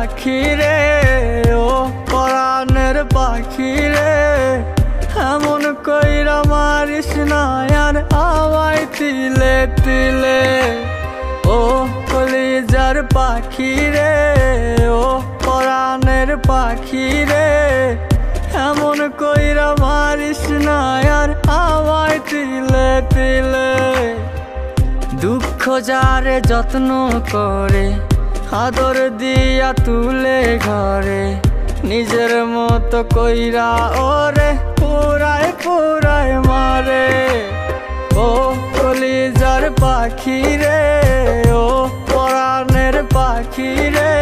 পাখি রে, ও পরাণের পাখি রে, এমন কইরা মারিস না আর আমায় তিলে তিলে। ও কলিজার পাখি রে, ও পরাণের পাখি রে, এমন কইরা মারিস না আর আমায় তিলে তিলে। দুঃখ যারে যত্ন করে, আদর দিয়া তুলে ঘরে, নিজের মতো কইরা ওরে পুরায় পুরায় মারে। ও কলিজার পাখি রে, ও পরাণের পাখি রে,